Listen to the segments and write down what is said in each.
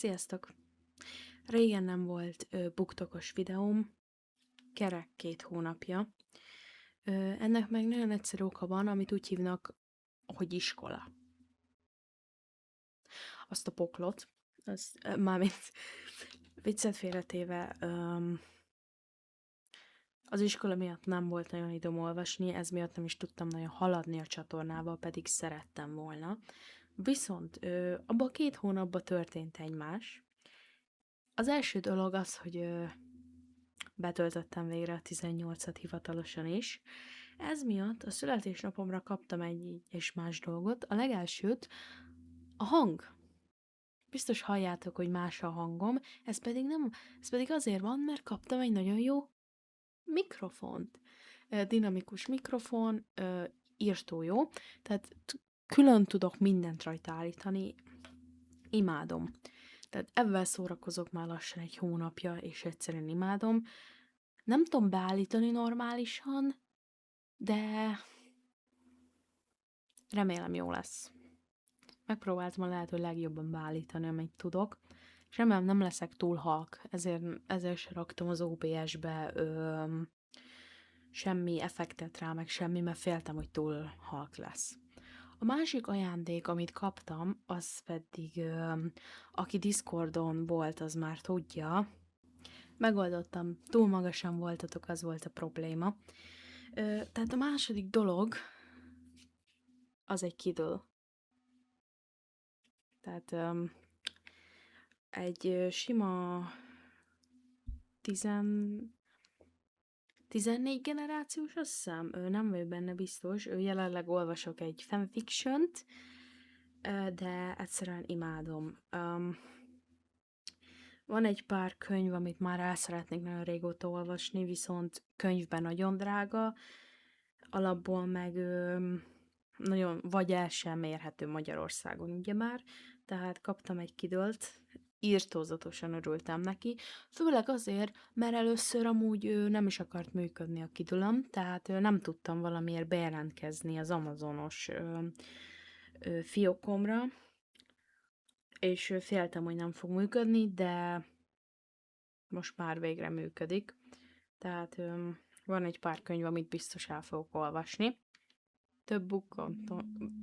Sziasztok! Régen nem volt buktokos videóm, kerek 2 hónapja. Ennek meg nagyon egyszerű oka van, amit úgy hívnak, hogy iskola. Azt a poklot, mármint viccet félretéve, az iskola miatt nem volt nagyon időm olvasni, ez miatt nem is tudtam nagyon haladni a csatornával, pedig szerettem volna. Viszont abban a 2 hónapban történt egymás. Az első dolog az, hogy betöltöttem végre a 18-at hivatalosan is. Ez miatt a születésnapomra kaptam egy és más dolgot. A legelsőt a hang. Biztos halljátok, hogy más a hangom, ez pedig azért van, mert kaptam egy nagyon jó mikrofont. Dinamikus mikrofon, írtó jó, tehát külön tudok mindent rajta állítani, imádom. Tehát ebben szórakozok már lassan 1 hónapja, és egyszerűen imádom. Nem tudom beállítani normálisan, de remélem jó lesz. Megpróbáltam a lehető legjobban beállítani, amit tudok, és remélem nem leszek túl halk, ezért se raktam az OBS-be semmi effektet rá, meg semmi, mert féltem, hogy túl halk lesz. A másik ajándék, amit kaptam, az pedig, aki Discordon volt, az már tudja. Megoldottam, túl magasan voltatok, az volt a probléma. Tehát a második dolog, az egy Kindle. Tehát egy sima 14 generációs, azt hiszem, nem vagyok benne biztos, jelenleg olvasok egy fanfiction-t, de egyszerűen imádom. Van egy pár könyv, amit már el szeretnék nagyon régóta olvasni, viszont könyvben nagyon drága, alapból meg nagyon, vagy el sem érhető Magyarországon, ugye már, tehát kaptam egy Kindle-t, írtózatosan örültem neki, főleg azért, mert először amúgy nem is akart működni a Kindle-em, tehát nem tudtam valamiért bejelentkezni az Amazonos fiókomra, és féltem, hogy nem fog működni, de most már végre működik. Tehát van egy pár könyv, amit biztos el fogok olvasni. Több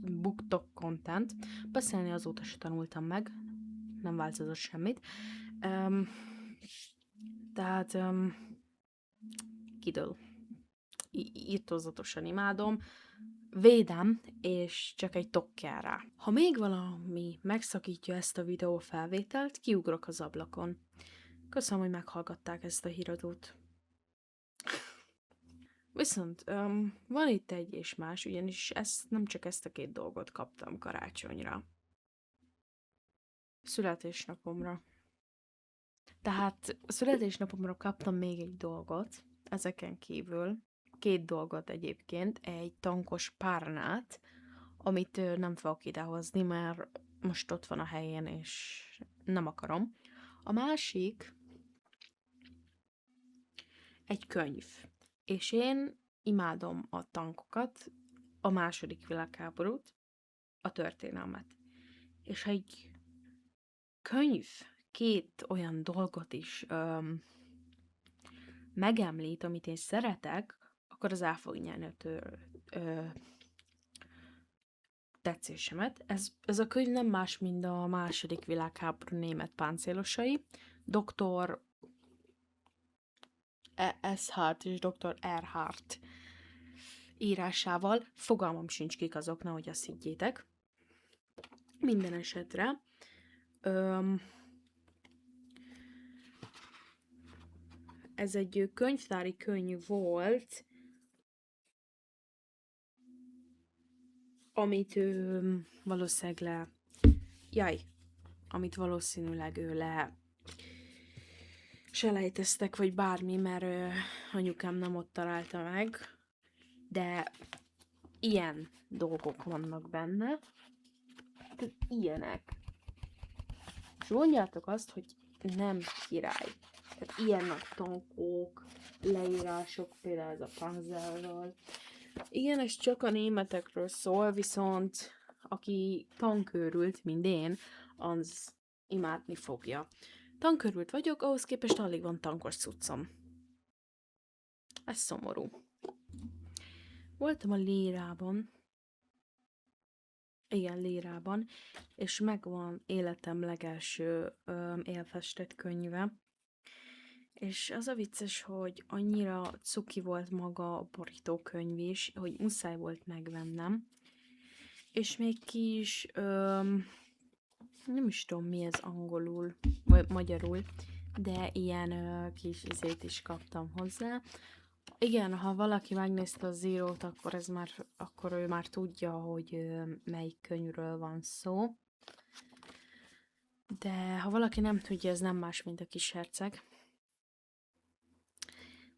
BookTok content. Beszélni azóta se tanultam meg, nem változott semmit. Tehát Kindle. Írtózatosan imádom. Védem, és csak egy tok kell rá. Ha még valami megszakítja ezt a videófelvételt, kiugrok az ablakon. Köszönöm, hogy meghallgatták ezt a híradót. Viszont van itt egy és más, ugyanis nem csak ezt a 2 dolgot kaptam karácsonyra. Születésnapomra. Tehát a születésnapomra kaptam még egy dolgot, ezeken kívül. 2 dolgot egyébként, egy tankos párnát, amit nem fogok idehozni, mert most ott van a helyén, és nem akarom. A másik egy könyv. És én imádom a tankokat, a II. Világháborút, a történelmet. És ha egy könyv 2 olyan dolgot is megemlít, amit én szeretek, akkor az el fog nyerni a tetszésemet. Ez a könyv nem más, mint a II. Világháború német páncélosai, Dr. Eshart és Dr. Erhart írásával. Fogalmam sincs, kik azok, nehogy azt higgyétek. Minden esetre ez egy könyvtári könyv volt, amit valószínűleg selejteztek, vagy bármi, mert anyukám nem ott találta meg, de ilyen dolgok vannak benne, tehát ilyenek. És mondjátok azt, hogy nem király. Tehát ilyen nagy tankok, leírások, például ez a Panzerről. Igen, ez csak a németekről szól, viszont aki tankőrült, mint én, az imádni fogja. Tankörült vagyok, ahhoz képest alig van tankos cuccom. Ez szomorú. Voltam a Lérában, igen, Lérában, és megvan életem legelső élfestett könyve, és az a vicces, hogy annyira cuki volt maga a borítókönyv is, hogy muszáj volt megvennem, és még ki is, nem is tudom mi ez angolul, vagy magyarul, de ilyen kis izét is kaptam hozzá. Igen, ha valaki megnézte a Zero-t, akkor ő már tudja, hogy melyik könyvről van szó. De ha valaki nem tudja, ez nem más, mint a Kis Herceg.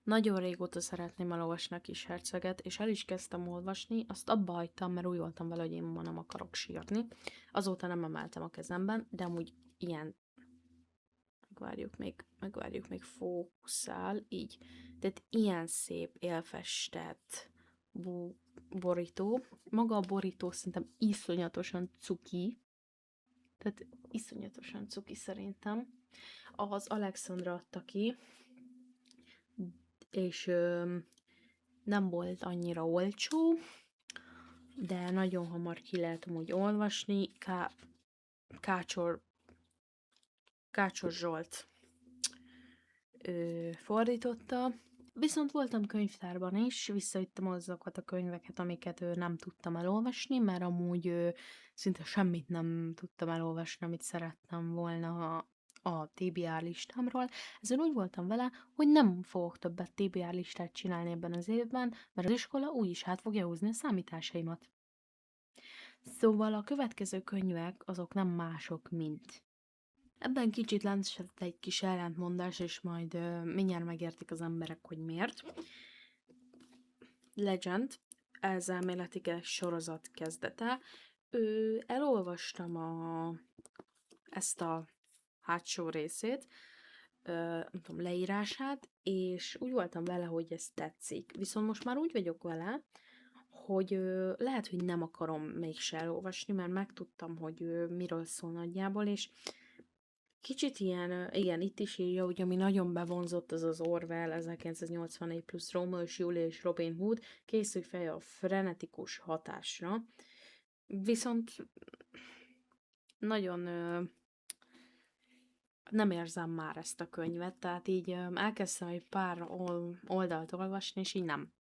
Nagyon régóta szeretném elolvasni a Kis Herceget, és el is kezdtem olvasni, azt abba hagytam, mert úgy voltam vele, hogy én ma nem akarok sírni. Azóta nem emeltem a kezemben, de amúgy ilyen megvárjuk még fókuszál, így. Tehát ilyen szép, élfestett borító. Maga a borító szerintem iszonyatosan cuki. Tehát iszonyatosan cuki szerintem. Az Alexandra adta ki, és nem volt annyira olcsó, de nagyon hamar ki lehet amúgy olvasni. Kácsor Zsolt fordította, viszont voltam könyvtárban is, visszavittem azokat a könyveket, amiket nem tudtam elolvasni, mert amúgy szinte semmit nem tudtam elolvasni, amit szerettem volna a TBR listámról. Ezzel úgy voltam vele, hogy nem fogok többet TBR listát csinálni ebben az évben, mert az iskola úgyis át fogja húzni a számításaimat. Szóval a következő könyvek azok nem mások, mint. Ebben kicsit lett egy kis ellentmondás, és majd mindjárt megértik az emberek, hogy miért. Legend, ez elméletileg sorozat kezdete. Elolvastam ezt a hátsó részét, nem tudom, leírását, és úgy voltam vele, hogy ez tetszik. Viszont most már úgy vagyok vele, hogy lehet, hogy nem akarom mégse elolvasni, mert megtudtam, hogy miről szól nagyjából, és kicsit ilyen, igen, itt is írja, hogy ami nagyon bevonzott, az az Orwell 1984 plusz Rómeó és Júlia és Robin Hood, készülj fel a frenetikus hatásra. Viszont nagyon nem érzem már ezt a könyvet, tehát így elkezdtem egy pár oldalt olvasni, és így nem.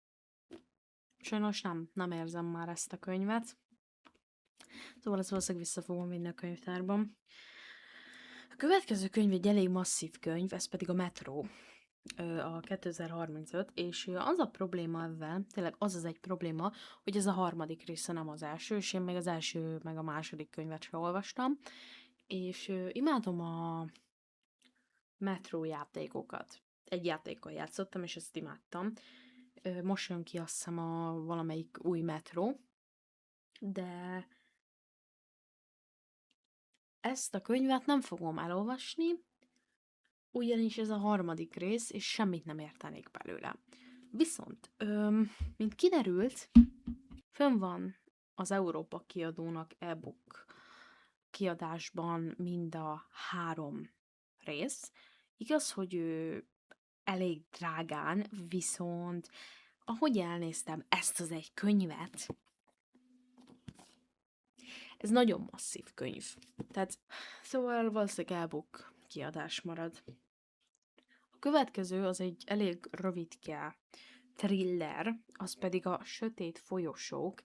Sajnos nem érzem már ezt a könyvet. Szóval ezt valószínűleg vissza fogom vinni a könyvtárban. A következő könyv egy elég masszív könyv, ez pedig a Metro, a 2035, és az a probléma ebben, tényleg az egy probléma, hogy ez a harmadik része, nem az első, és én még az első, meg a második könyvet sem olvastam, és imádom a Metro játékokat. Egy játékkal játszottam, és ezt imádtam. Most jön ki, azt hiszem, a valamelyik új Metro, de ezt a könyvet nem fogom elolvasni, ugyanis ez a harmadik rész, és semmit nem értenék belőle. Viszont, mint kiderült, fönn van az Európa kiadónak e-book kiadásban mind a 3 rész. Igaz, hogy elég drágán, viszont ahogy elnéztem ezt az egy könyvet, ez nagyon masszív könyv. Tehát, szóval valószínűleg e-book kiadás marad. A következő az egy elég rövidke thriller, az pedig a Sötét folyosók,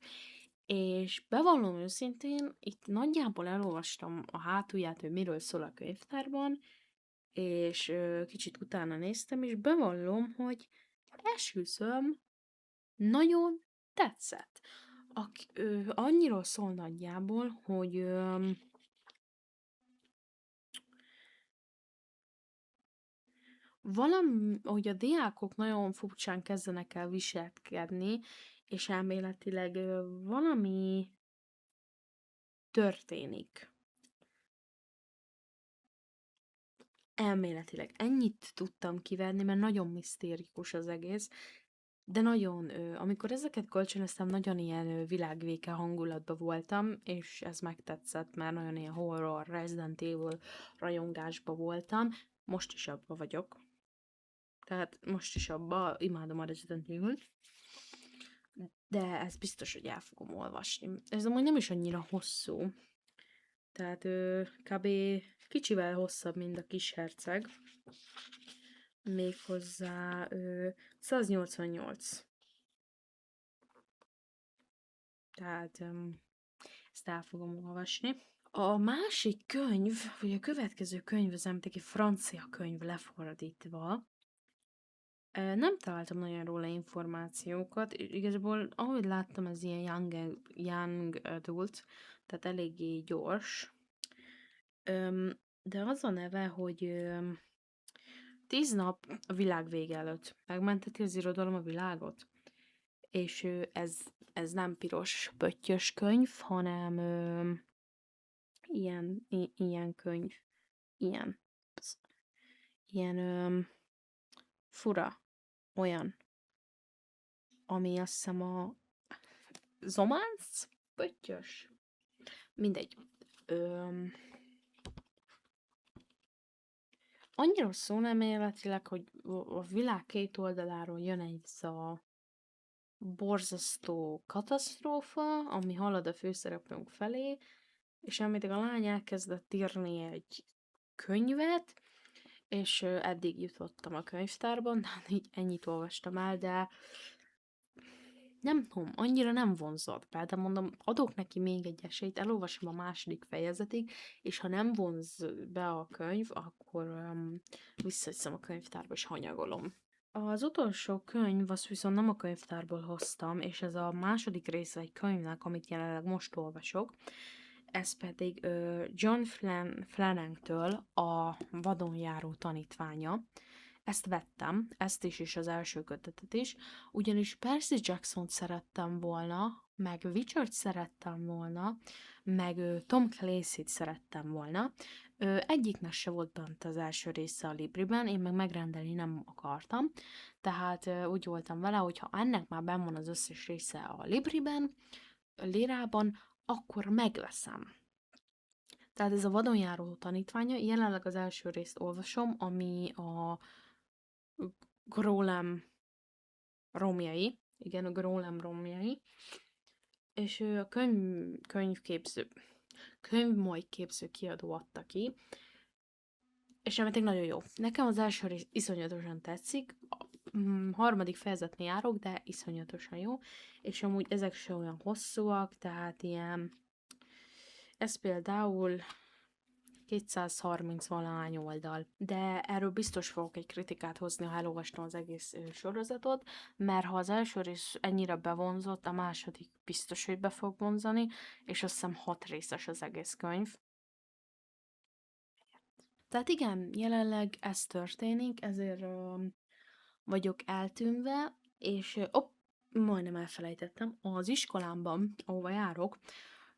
és bevallom őszintén, itt nagyjából elolvastam a hátulját, hogy miről szól a könyvtárban, és kicsit utána néztem, és bevallom, hogy esküszöm, nagyon tetszett. Annyiról szól nagyjából, hogy hogy a diákok nagyon furcsán kezdenek el viselkedni, és elméletileg valami történik. Elméletileg ennyit tudtam kivenni, mert nagyon misztérikus az egész. De nagyon, amikor ezeket kölcsönöztem, nagyon ilyen világvége hangulatban voltam, és ez megtetszett, mert nagyon ilyen horror, Resident Evil rajongásba voltam. Most is abba vagyok. Tehát most is abba imádom a Resident Evil-t. De ez biztos, hogy el fogom olvasni. Ez amúgy nem is annyira hosszú. Tehát kb. Kicsivel hosszabb, mint a Kis Herceg. Méghozzá 188. Tehát ezt el fogom olvasni. A másik könyv, vagy a következő könyv, az említett egy francia könyv lefordítva. Nem találtam nagyon róla információkat. Igazából, ahogy láttam, ez ilyen young adult, tehát eléggé gyors. De az a neve, hogy 10 nap a világ vége előtt. Megmenteti az irodalom a világot? És ez nem piros pöttyös könyv, hanem ilyen könyv. Ilyen. Ilyen fura. Olyan. Ami azt hiszem a zománc? Pöttyös? Mindegy. Annyira szóneméletileg, hogy a világ két oldaláról jön egy a borzasztó katasztrófa, ami halad a főszereplőnk felé, és említek a lány elkezdett írni egy könyvet, és eddig jutottam a könyvtárban, de így ennyit olvastam el, de nem tudom, annyira nem vonzott be, de mondom, adok neki még egy esélyt, elolvasom a második fejezetig, és ha nem vonz be a könyv, akkor visszaviszem a könyvtárba, és hanyagolom. Az utolsó könyv, azt viszont nem a könyvtárból hoztam, és ez a második része egy könyvnek, amit jelenleg most olvasok. Ez pedig John Flanagan-től a Vadon járó tanítványa. Ezt vettem, ezt is, és az első kötetet is, ugyanis Percy Jackson-t szerettem volna, meg Witcher-t szerettem volna, meg Tom Clancy-t szerettem volna. Egyiknek se volt bent az első része a Libriben, én meg megrendelni nem akartam, tehát úgy voltam vele, hogy ha ennek már benn van az összes része a Libriben, a Lirában, akkor megveszem. Tehát ez a vadonjáró tanítványa, jelenleg az első részt olvasom, ami a Grólem igen, a Grólem romjai, és a könyvmajképző kiadó adta ki, és remétek nagyon jó. Nekem az első rész iszonyatosan tetszik, harmadik fejezetnél járok, de iszonyatosan jó, és amúgy ezek se olyan hosszúak, tehát ilyen, ez például 230 valahány oldal, de erről biztos fogok egy kritikát hozni, ha elolvastam az egész sorozatot, mert ha az első rész ennyire bevonzott, a második biztos, hogy be fog vonzani, és azt hiszem 6 részes az egész könyv. Tehát igen, jelenleg ez történik, ezért vagyok eltűnve, és majdnem elfelejtettem, az iskolámban, ahova járok,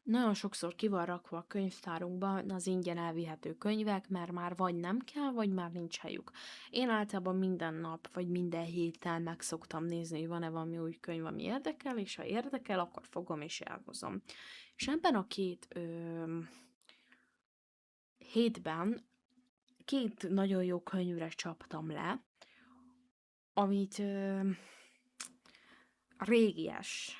nagyon sokszor ki van rakva a könyvtárunkban az ingyen elvihető könyvek, mert már vagy nem kell, vagy már nincs helyük. Én általában minden nap, vagy minden héten meg szoktam nézni, hogy van-e valami új könyv, ami érdekel, és ha érdekel, akkor fogom és elhozom. És ebben a hétben 2 nagyon jó könyvre csaptam le, amit régies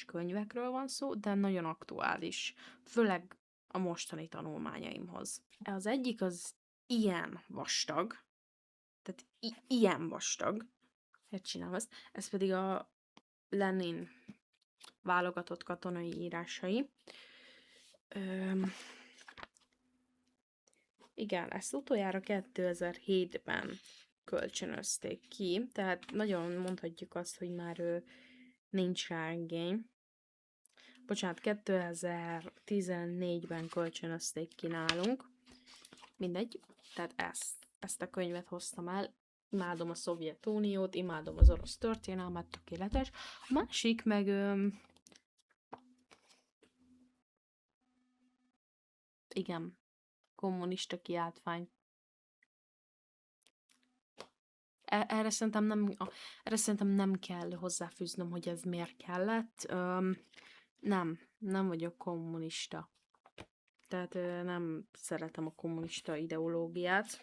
könyvekről van szó, de nagyon aktuális, főleg a mostani tanulmányaimhoz. Az egyik az ilyen vastag, tehát ilyen vastag, hát csinálom ezt, ez pedig a Lenin válogatott katonai írásai. Igen, ezt utoljára 2007-ben kölcsönözték ki, tehát nagyon mondhatjuk azt, hogy már nincs rá igény. Bocsánat, 2014-ben kölcsönözték ki nálunk. Mindegy, tehát ezt a könyvet hoztam el. Imádom a Szovjetuniót, imádom az orosz történelmet, tökéletes. A másik meg igen, kommunista kiáltvány. erre szerintem nem kell hozzáfűznöm, hogy ez miért kellett. Nem vagyok kommunista. Tehát nem szeretem a kommunista ideológiát.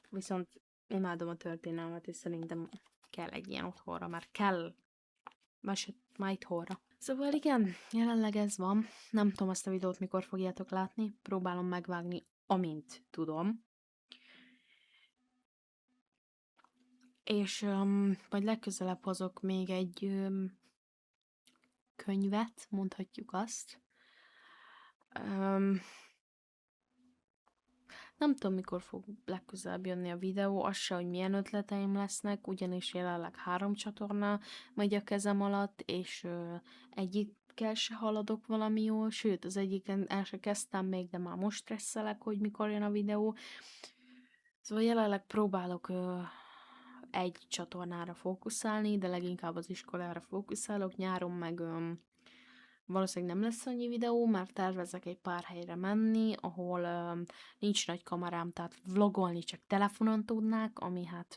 Viszont imádom a történelmet, és szerintem kell egy ilyen otthonra, már kell. Már itthonra. Szóval igen, jelenleg ez van. Nem tudom ezt a videót mikor fogjátok látni. Próbálom megvágni, amint tudom. És majd legközelebb hozok még egy könyvet, mondhatjuk azt. Nem tudom, mikor fog legközelebb jönni a videó, az se, hogy milyen ötleteim lesznek, ugyanis jelenleg 3 csatorna megy a kezem alatt, és egyikkel se haladok valami jól, sőt, az egyiken el se kezdtem még, de már most stresszelek, hogy mikor jön a videó. Szóval jelenleg próbálok egy csatornára fókuszálni, de leginkább az iskolára fókuszálok, nyáron meg valószínűleg nem lesz annyi videó, mert tervezek egy pár helyre menni, ahol nincs nagy kamerám, tehát vlogolni csak telefonon tudnák, ami hát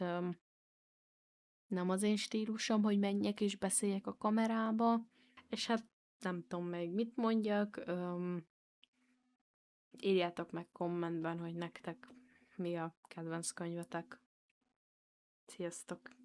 nem az én stílusom, hogy menjek és beszéljek a kamerába, és hát nem tudom még mit mondjak, írjátok meg kommentben, hogy nektek mi a kedvenc könyvetek. Sziasztok!